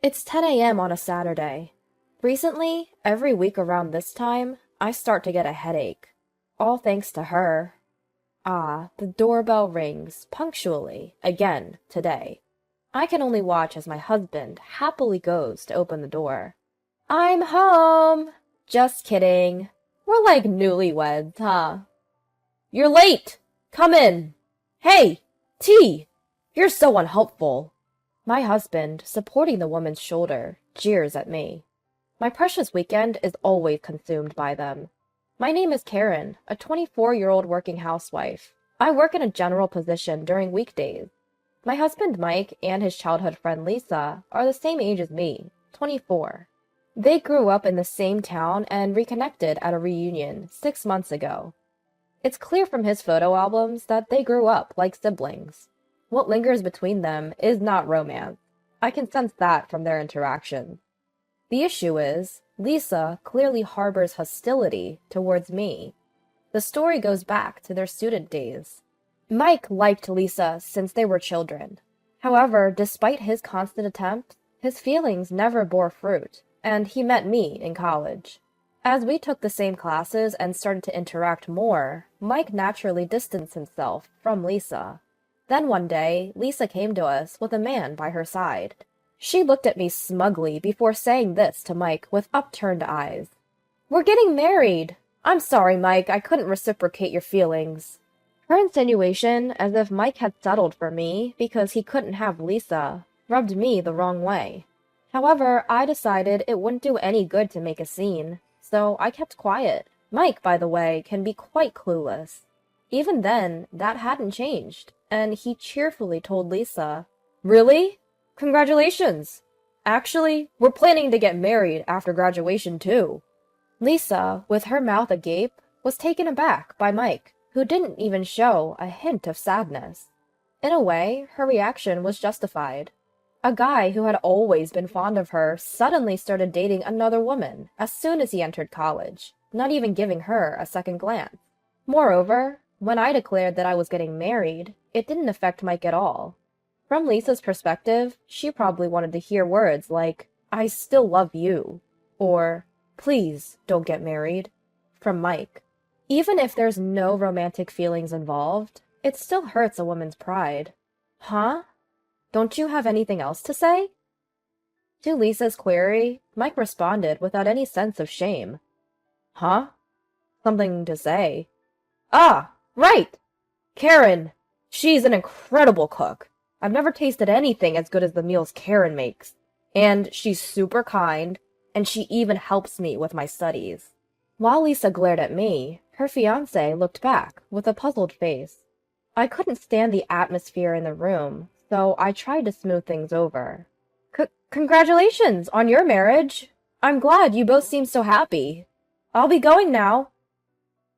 It's 10 a.m. on a Saturday. Recently, every week around this time, I start to get a headache. All thanks to her. The doorbell rings punctually, again, today. I can only watch as my husband happily goes to open the door. I'm home! Just kidding. We're like newlyweds, huh? You're late! Come in! Hey! Tea! You're so unhelpful. My husband, supporting the woman's shoulder, jeers at me. My precious weekend is always consumed by them. My name is Karen, a 24-year-old working housewife. I work in a general position during weekdays. My husband Mike and his childhood friend Lisa are the same age as me, 24. They grew up in the same town and reconnected at a reunion 6 months ago. It's clear from his photo albums that they grew up like siblings. What lingers between them is not romance. I can sense that from their interaction. The issue is, Lisa clearly harbors hostility towards me. The story goes back to their student days. Mike liked Lisa since they were children. However, despite his constant attempts, his feelings never bore fruit, and he met me in college. As we took the same classes and started to interact more, Mike naturally distanced himself from Lisa. Then one day, Lisa came to us with a man by her side. She looked at me smugly before saying this to Mike with upturned eyes. "We're getting married! I'm sorry, Mike, I couldn't reciprocate your feelings." Her insinuation, as if Mike had settled for me because he couldn't have Lisa, rubbed me the wrong way. However, I decided it wouldn't do any good to make a scene, so I kept quiet. Mike, by the way, can be quite clueless. Even then, that hadn't changed, and he cheerfully told Lisa, "Really? Congratulations! Actually, we're planning to get married after graduation, too." Lisa, with her mouth agape, was taken aback by Mike, who didn't even show a hint of sadness. In a way, her reaction was justified. A guy who had always been fond of her suddenly started dating another woman as soon as he entered college, not even giving her a second glance. Moreover, when I declared that I was getting married, it didn't affect Mike at all. From Lisa's perspective, she probably wanted to hear words like, "I still love you," or "Please don't get married," from Mike. Even if there's no romantic feelings involved, it still hurts a woman's pride. Huh? Don't you have anything else to say? To Lisa's query, Mike responded without any sense of shame. Huh? Something to say? Right! Karen! She's an incredible cook. I've never tasted anything as good as the meals Karen makes. And she's super kind, and she even helps me with my studies. While Lisa glared at me, her fiancé looked back with a puzzled face. I couldn't stand the atmosphere in the room, so I tried to smooth things over. Congratulations on your marriage. I'm glad you both seem so happy. I'll be going now.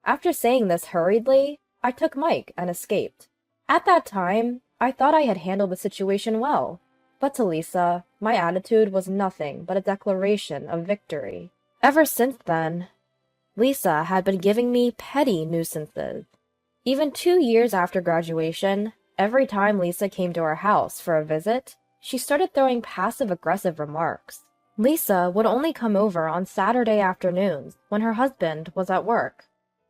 After saying this hurriedly, I took Mike and escaped. At that time, I thought I had handled the situation well, but to Lisa, my attitude was nothing but a declaration of victory. Ever since then, Lisa had been giving me petty nuisances. Even 2 years after graduation, every time Lisa came to our house for a visit, she started throwing passive-aggressive remarks. Lisa would only come over on Saturday afternoons when her husband was at work.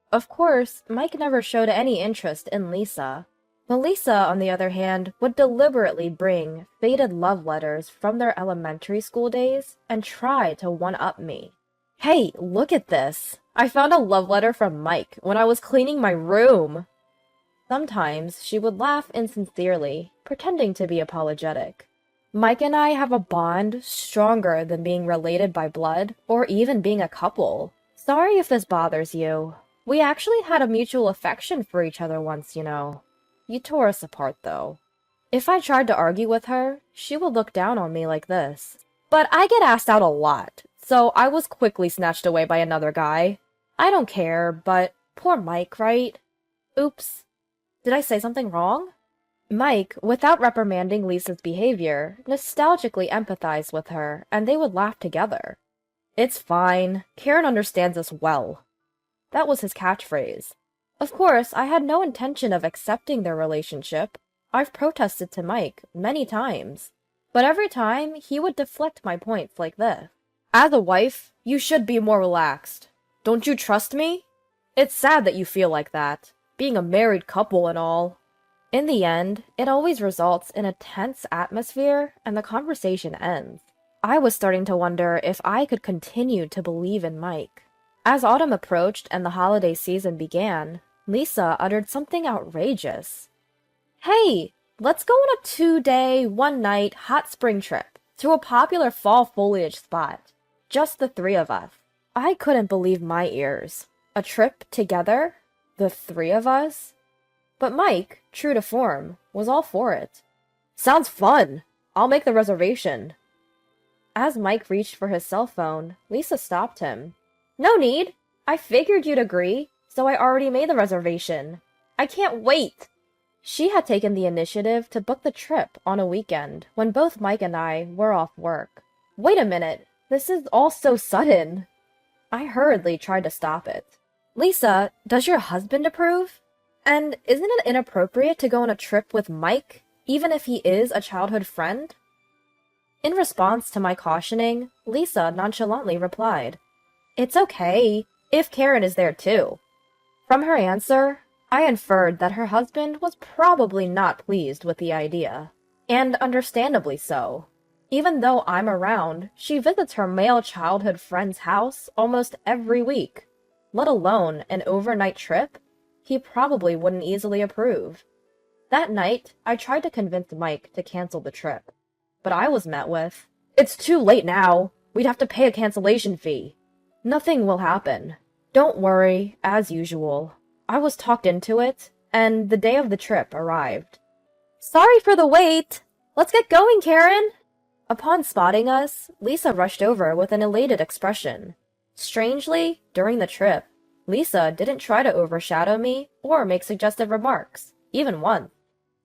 Of course, Mike never showed any interest in Lisa, but Lisa, on the other hand, would deliberately bring faded love letters from their elementary school days and try to one-up me. Hey, look at this! I found a love letter from Mike when I was cleaning my room! Sometimes she would laugh insincerely, pretending to be apologetic. Mike and I have a bond stronger than being related by blood or even being a couple. Sorry if this bothers you. We actually had a mutual affection for each other once, you know. You tore us apart, though. If I tried to argue with her, she would look down on me like this. But I get asked out a lot, so I was quickly snatched away by another guy. I don't care, but poor Mike, right? Oops. Did I say something wrong? Mike, without reprimanding Lisa's behavior, nostalgically empathized with her, and they would laugh together. It's fine. Karen understands us well. That was his catchphrase. Of course, I had no intention of accepting their relationship. I've protested to Mike many times. But every time, he would deflect my points like this. As a wife, you should be more relaxed. Don't you trust me? It's sad that you feel like that, being a married couple and all. In the end, it always results in a tense atmosphere and the conversation ends. I was starting to wonder if I could continue to believe in Mike. As autumn approached and the holiday season began, Lisa uttered something outrageous. Hey, let's go on a 2-day, 1-night hot spring trip to a popular fall foliage spot. Just the three of us. I couldn't believe my ears. A trip together? The three of us? But Mike, true to form, was all for it. Sounds fun! I'll make the reservation. As Mike reached for his cell phone, Lisa stopped him. No need! I figured you'd agree, so I already made the reservation. I can't wait! She had taken the initiative to book the trip on a weekend when both Mike and I were off work. Wait a minute, this is all so sudden. I hurriedly tried to stop it. Lisa, does your husband approve? And isn't it inappropriate to go on a trip with Mike, even if he is a childhood friend? In response to my cautioning, Lisa nonchalantly replied, It's okay, if Karen is there too. From her answer, I inferred that her husband was probably not pleased with the idea, and understandably so. Even though I'm around, she visits her male childhood friend's house almost every week, let alone an overnight trip. He probably wouldn't easily approve. That night, I tried to convince Mike to cancel the trip, but I was met with, It's too late now. We'd have to pay a cancellation fee. Nothing will happen. Don't worry, as usual. I was talked into it, and the day of the trip arrived. Sorry for the wait. Let's get going, Karen. Upon spotting us, Lisa rushed over with an elated expression. Strangely, during the trip, Lisa didn't try to overshadow me or make suggestive remarks, even once.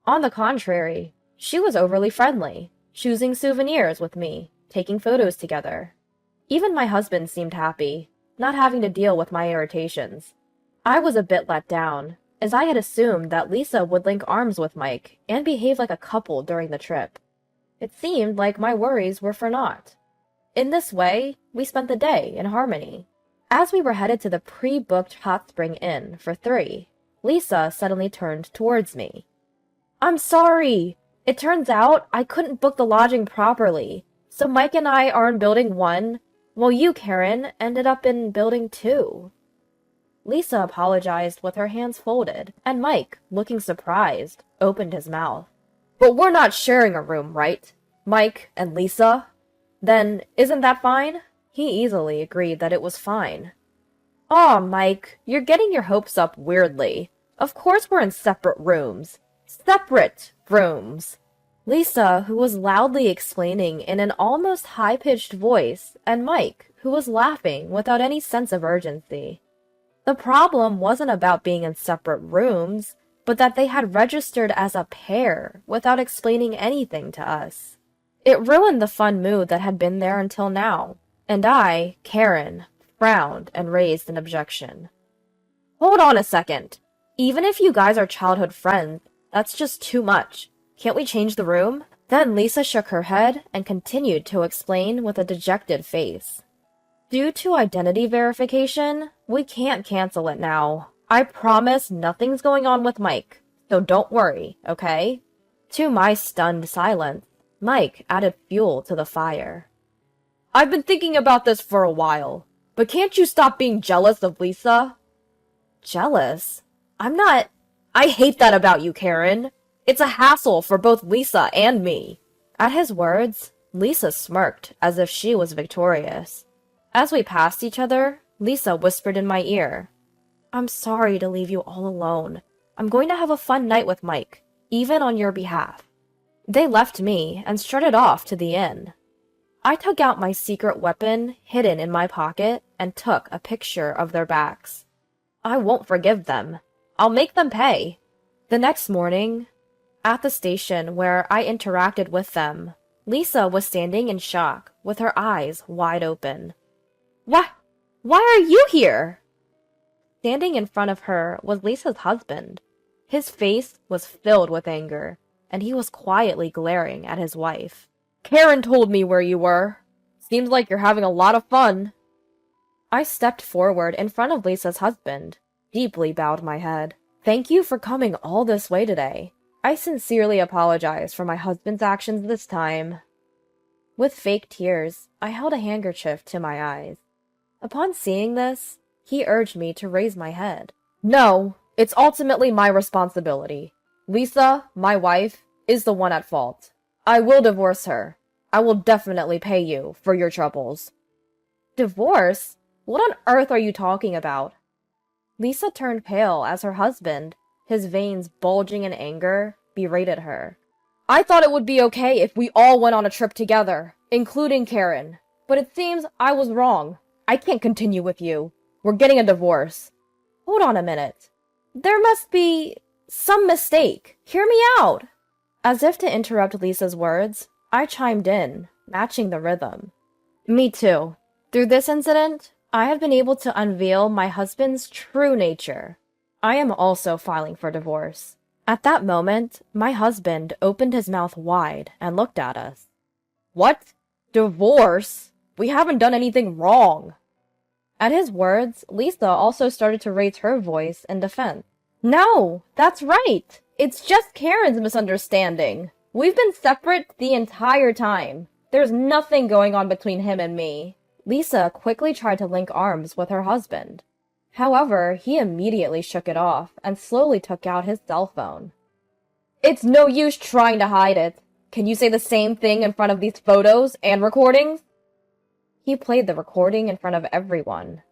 On the contrary, she was overly friendly, choosing souvenirs with me, taking photos together. Even my husband seemed happy, not having to deal with my irritations. I was a bit let down, as I had assumed that Lisa would link arms with Mike and behave like a couple during the trip. It seemed like my worries were for naught. In this way, we spent the day in harmony. As we were headed to the pre-booked hot spring inn for 3, Lisa suddenly turned towards me. I'm sorry! It turns out I couldn't book the lodging properly, so Mike and I are in building 1, while you, Karen, ended up in building 2. Lisa apologized with her hands folded, and Mike, looking surprised, opened his mouth. But we're not sharing a room, right? Mike and Lisa? Then, isn't that fine? He easily agreed that it was fine. Aw, Mike, you're getting your hopes up weirdly. Of course we're in separate rooms. Separate rooms. Lisa, who was loudly explaining in an almost high-pitched voice, and Mike, who was laughing without any sense of urgency. The problem wasn't about being in separate rooms, but that they had registered as a pair without explaining anything to us. It ruined the fun mood that had been there until now, and I, Karen, frowned and raised an objection. Hold on a second. Even if you guys are childhood friends, that's just too much. Can't we change the room? Then Lisa shook her head and continued to explain with a dejected face. Due to identity verification, we can't cancel it now. I promise nothing's going on with Mike, so don't worry, okay? To my stunned silence, Mike added fuel to the fire. I've been thinking about this for a while, but can't you stop being jealous of Lisa? Jealous? I'm not. I hate that about you, Karen. It's a hassle for both Lisa and me. At his words, Lisa smirked as if she was victorious. As we passed each other, Lisa whispered in my ear, I'm sorry to leave you all alone. I'm going to have a fun night with Mike, even on your behalf. They left me and strutted off to the inn. I took out my secret weapon hidden in my pocket and took a picture of their backs. I won't forgive them. I'll make them pay. The next morning, at the station where I interacted with them, Lisa was standing in shock with her eyes wide open. Why are you here? Standing in front of her was Lisa's husband. His face was filled with anger, and he was quietly glaring at his wife. Karen told me where you were. Seems like you're having a lot of fun. I stepped forward in front of Lisa's husband, deeply bowed my head. Thank you for coming all this way today. I sincerely apologize for my husband's actions this time. With fake tears, I held a handkerchief to my eyes. Upon seeing this, he urged me to raise my head. No, it's ultimately my responsibility. Lisa, my wife, is the one at fault. I will divorce her. I will definitely pay you for your troubles. Divorce? What on earth are you talking about? Lisa turned pale as her husband, his veins bulging in anger, berated her. I thought it would be okay if we all went on a trip together, including Karen. But it seems I was wrong. I can't continue with you. We're getting a divorce. Hold on a minute. There must be some mistake. Hear me out. As if to interrupt Lisa's words, I chimed in, matching the rhythm. Me too. Through this incident, I have been able to unveil my husband's true nature. I am also filing for divorce. At that moment, my husband opened his mouth wide and looked at us. What? Divorce? We haven't done anything wrong. At his words, Lisa also started to raise her voice in defense. No, that's right. It's just Karen's misunderstanding. We've been separate the entire time. There's nothing going on between him and me. Lisa quickly tried to link arms with her husband. However, he immediately shook it off and slowly took out his cell phone. It's no use trying to hide it. Can you say the same thing in front of these photos and recordings? He played the recording in front of everyone.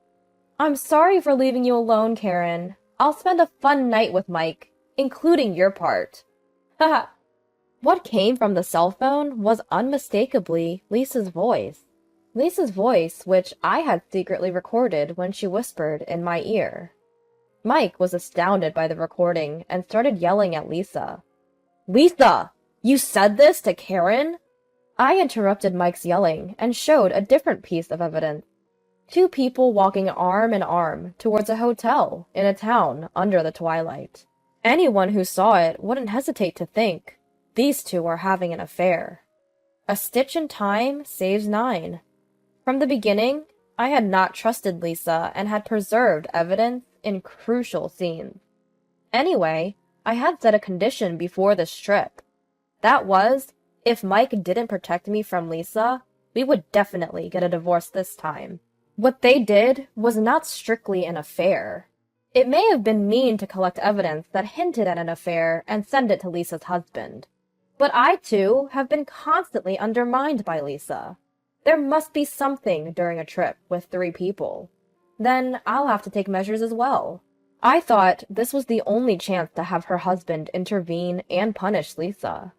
I'm sorry for leaving you alone, Karen. I'll spend a fun night with Mike, including your part. Haha. What came from the cell phone was unmistakably Lisa's voice. Lisa's voice, which I had secretly recorded when she whispered in my ear. Mike was astounded by the recording and started yelling at Lisa. Lisa! You said this to Karen? I interrupted Mike's yelling and showed a different piece of evidence. Two people walking arm in arm towards a hotel in a town under the twilight. Anyone who saw it wouldn't hesitate to think these two are having an affair. A stitch in time saves 9. From the beginning, I had not trusted Lisa and had preserved evidence in crucial scenes. Anyway, I had set a condition before this trip. That was, if Mike didn't protect me from Lisa, we would definitely get a divorce this time. What they did was not strictly an affair. It may have been mean to collect evidence that hinted at an affair and send it to Lisa's husband. But I, too, have been constantly undermined by Lisa. There must be something during a trip with 3 people. Then I'll have to take measures as well. I thought this was the only chance to have her husband intervene and punish Lisa.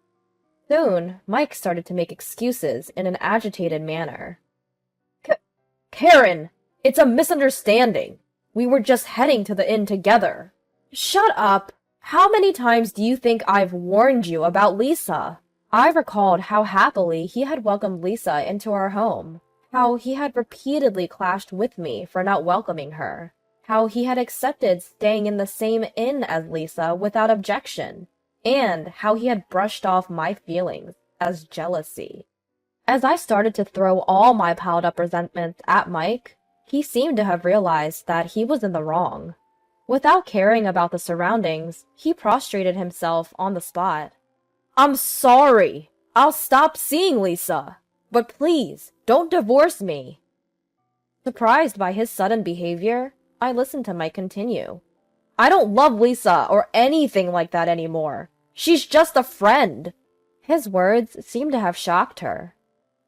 Soon, Mike started to make excuses in an agitated manner. Karen, it's a misunderstanding. We were just heading to the inn together. Shut up. How many times do you think I've warned you about Lisa? I recalled how happily he had welcomed Lisa into our home, how he had repeatedly clashed with me for not welcoming her, how he had accepted staying in the same inn as Lisa without objection, and how he had brushed off my feelings as jealousy. As I started to throw all my piled-up resentments at Mike, he seemed to have realized that he was in the wrong. Without caring about the surroundings, he prostrated himself on the spot. I'm sorry. I'll stop seeing Lisa. But please, don't divorce me. Surprised by his sudden behavior, I listened to Mike continue. I don't love Lisa or anything like that anymore. She's just a friend. His words seemed to have shocked her.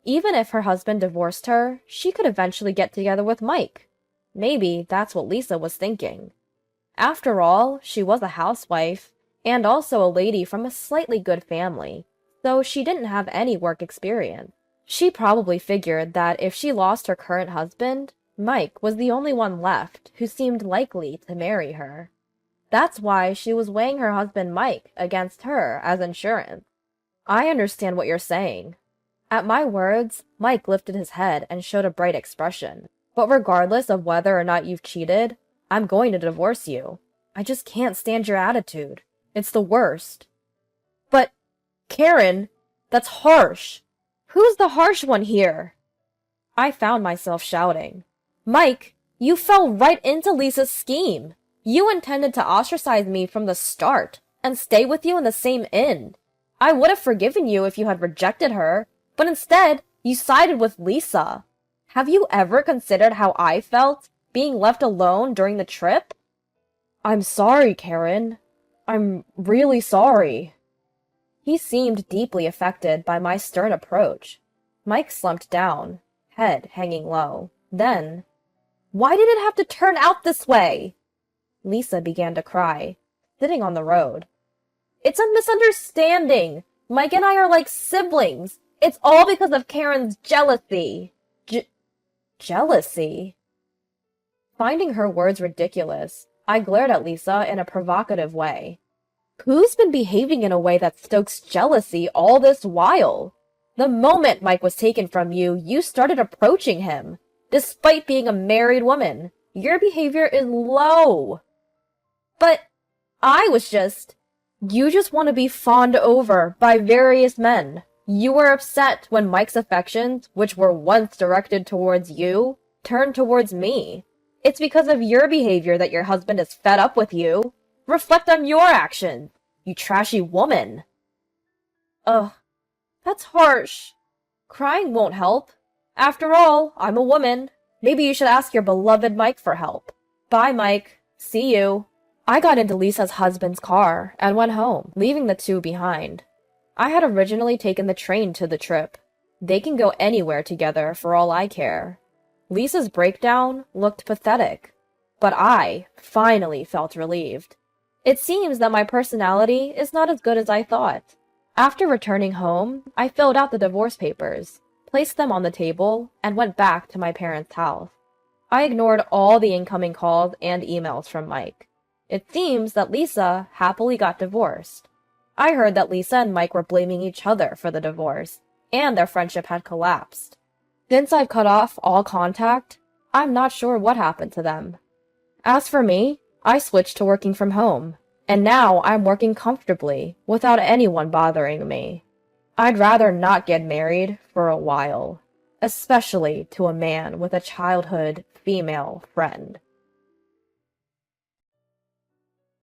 Even if her husband divorced her, she could eventually get together with Mike. Maybe that's what Lisa was thinking. After all, she was a housewife, and also a lady from a slightly good family, though she didn't have any work experience. She probably figured that if she lost her current husband, Mike was the only one left who seemed likely to marry her. That's why she was weighing her husband Mike against her as insurance. I understand what you're saying. At my words, Mike lifted his head and showed a bright expression. But regardless of whether or not you've cheated, I'm going to divorce you. I just can't stand your attitude. It's the worst. But, Karen, that's harsh. Who's the harsh one here? I found myself shouting. Mike, you fell right into Lisa's scheme. You intended to ostracize me from the start and stay with you in the same inn. I would have forgiven you if you had rejected her, but instead, you sided with Lisa. Have you ever considered how I felt, being left alone during the trip? I'm sorry, Karen. I'm really sorry. He seemed deeply affected by my stern approach. Mike slumped down, head hanging low. Then, why did it have to turn out this way? Lisa began to cry, sitting on the road. It's a misunderstanding. Mike and I are like siblings. It's all because of Karen's jealousy. Jealousy? Finding her words ridiculous, I glared at Lisa in a provocative way. Who's been behaving in a way that stokes jealousy all this while? The moment Mike was taken from you, you started approaching him. Despite being a married woman, your behavior is low. But you just want to be fawned over by various men. You were upset when Mike's affections, which were once directed towards you, turned towards me. It's because of your behavior that your husband is fed up with you. Reflect on your actions, you trashy woman. Ugh, that's harsh. Crying won't help. After all, I'm a woman. Maybe you should ask your beloved Mike for help. Bye, Mike. See you. I got into Lisa's husband's car and went home, leaving the two behind. I had originally taken the train to the trip. They can go anywhere together for all I care. Lisa's breakdown looked pathetic, but I finally felt relieved. It seems that my personality is not as good as I thought. After returning home, I filled out the divorce papers, placed them on the table, and went back to my parents' house. I ignored all the incoming calls and emails from Mike. It seems that Lisa happily got divorced. I heard that Lisa and Mike were blaming each other for the divorce, and their friendship had collapsed. Since I've cut off all contact, I'm not sure what happened to them. As for me, I switched to working from home, and now I'm working comfortably without anyone bothering me. I'd rather not get married for a while, especially to a man with a childhood female friend.